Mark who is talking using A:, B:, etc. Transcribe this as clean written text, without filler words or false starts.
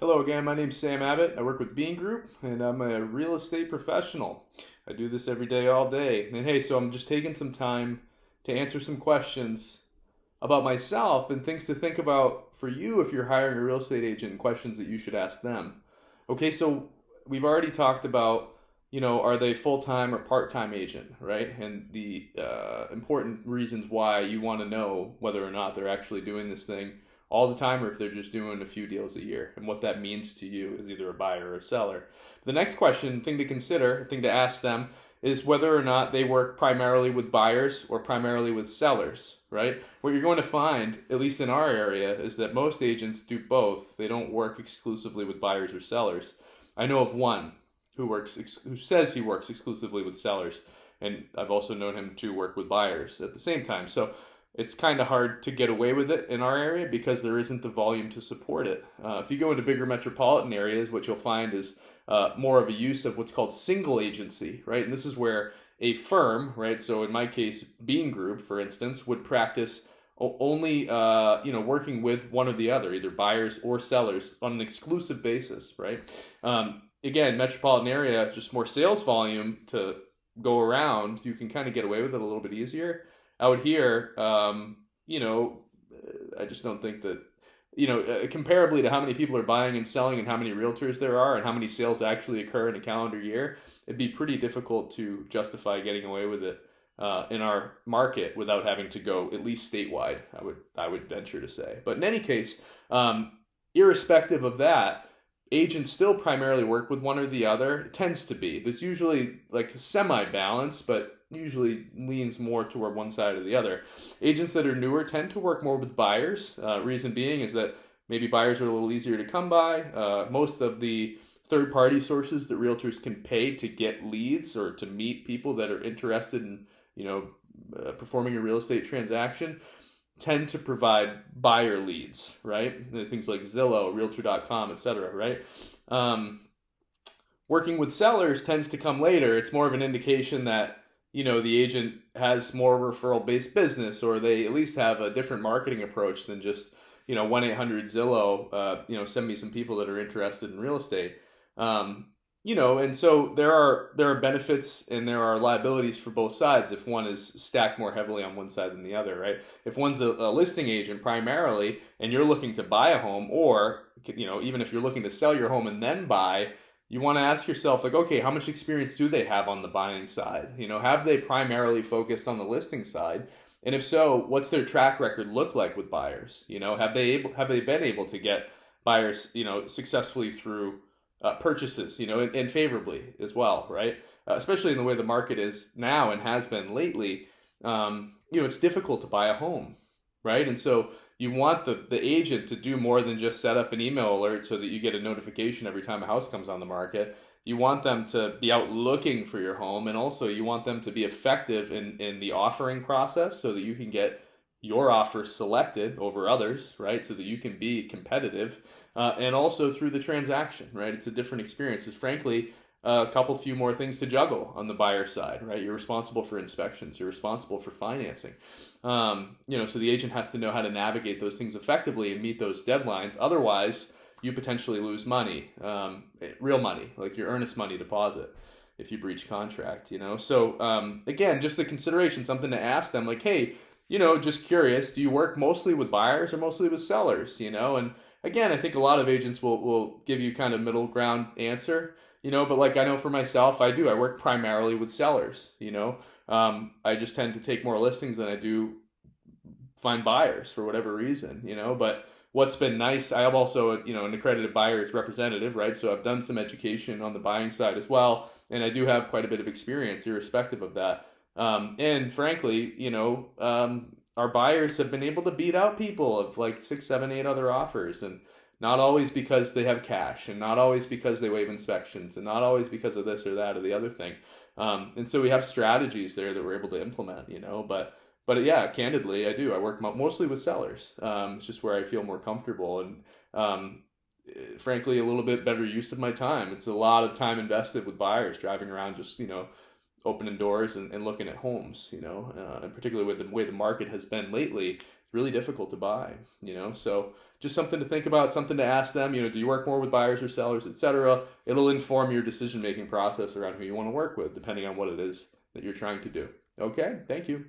A: Hello again, my name's Sam Abbott. I work with Bean Group and I'm a real estate professional. I do this every day, all day. And hey, so I'm just taking some time to answer some questions about myself and things to think about for you if you're hiring a real estate agent and questions that you should ask them. Okay, so we've already talked about, are they full-time or part-time agent, right? And the important reasons why you want to know whether or not they're actually doing this thing all the time or if they're just doing a few deals a year and what that means to you as either a buyer or a seller. The next thing to consider, thing to ask them is whether or not they work primarily with buyers or primarily with sellers, right? What you're going to find, at least in our area, is that most agents do both. They don't work exclusively with buyers or sellers. I know of one who says he works exclusively with sellers, and I've also known him to work with buyers at the same time. So it's kind of hard to get away with it in our area because there isn't the volume to support it. If you go into bigger metropolitan areas, what you'll find is more of a use of what's called single agency, right? And this is where a firm, right? So in my case, Bean Group, for instance, would practice only, working with one or the other, either buyers or sellers on an exclusive basis, right? Again, metropolitan area, just more sales volume to go around, you can kind of get away with it a little bit easier. Out here, I just don't think that, comparably to how many people are buying and selling and how many realtors there are and how many sales actually occur in a calendar year, it'd be pretty difficult to justify getting away with it in our market without having to go at least statewide. I would venture to say. But in any case, irrespective of that, agents still primarily work with one or the other. It tends to be. There's usually like a semi-balance, but usually leans more toward one side or the other. Agents that are newer tend to work more with buyers. Reason being is that maybe buyers are a little easier to come by. Most of the third-party sources that realtors can pay to get leads or to meet people that are interested in, performing a real estate transaction tend to provide buyer leads, right? Things like Zillow, Realtor.com, etc., right? Working with sellers tends to come later. It's more of an indication that the agent has more referral-based business, or they at least have a different marketing approach than just 1-800 Zillow. Send me some people that are interested in real estate. And so there are benefits and there are liabilities for both sides if one is stacked more heavily on one side than the other, right? If one's a listing agent primarily and you're looking to buy a home, or even if you're looking to sell your home and then buy, you want to ask yourself, like, okay, how much experience do they have on the buying side? Have they primarily focused on the listing side? And if so, what's their track record look like with buyers? Have they been able to get buyers, successfully through purchases, and favorably as well, right? Especially in the way the market is now and has been lately, it's difficult to buy a home, right? And so you want the agent to do more than just set up an email alert so that you get a notification every time a house comes on the market. You want them to be out looking for your home, and also you want them to be effective in the offering process so that you can get your offer selected over others, right? So that you can be competitive, and also through the transaction, right? It's a different experience. It's frankly a few more things to juggle on the buyer side, right? You're responsible for inspections. You're responsible for financing. So the agent has to know how to navigate those things effectively and meet those deadlines. Otherwise, you potentially lose money, real money, like your earnest money deposit if you breach contract, So again, just a consideration, something to ask them, like, hey, just curious, do you work mostly with buyers or mostly with sellers, And again, I think a lot of agents will give you kind of middle ground answer, but like I know for myself, I work primarily with sellers, I just tend to take more listings than I do find buyers for whatever reason, but what's been nice, I am also, an accredited buyer's representative, right? So I've done some education on the buying side as well, and I do have quite a bit of experience irrespective of that. And frankly, our buyers have been able to beat out people of like 6, 7, 8 other offers, and not always because they have cash, and not always because they waive inspections, and not always because of this or that or the other thing. And so we have strategies there that we're able to implement, but yeah, candidly, I do. I work mostly with sellers. It's just where I feel more comfortable, and frankly, a little bit better use of my time. It's a lot of time invested with buyers, driving around just, opening doors and looking at homes, and particularly with the way the market has been lately, really difficult to buy, So just something to think about, something to ask them, do you work more with buyers or sellers, etc. It'll inform your decision-making process around who you want to work with, depending on what it is that you're trying to do. Okay, thank you.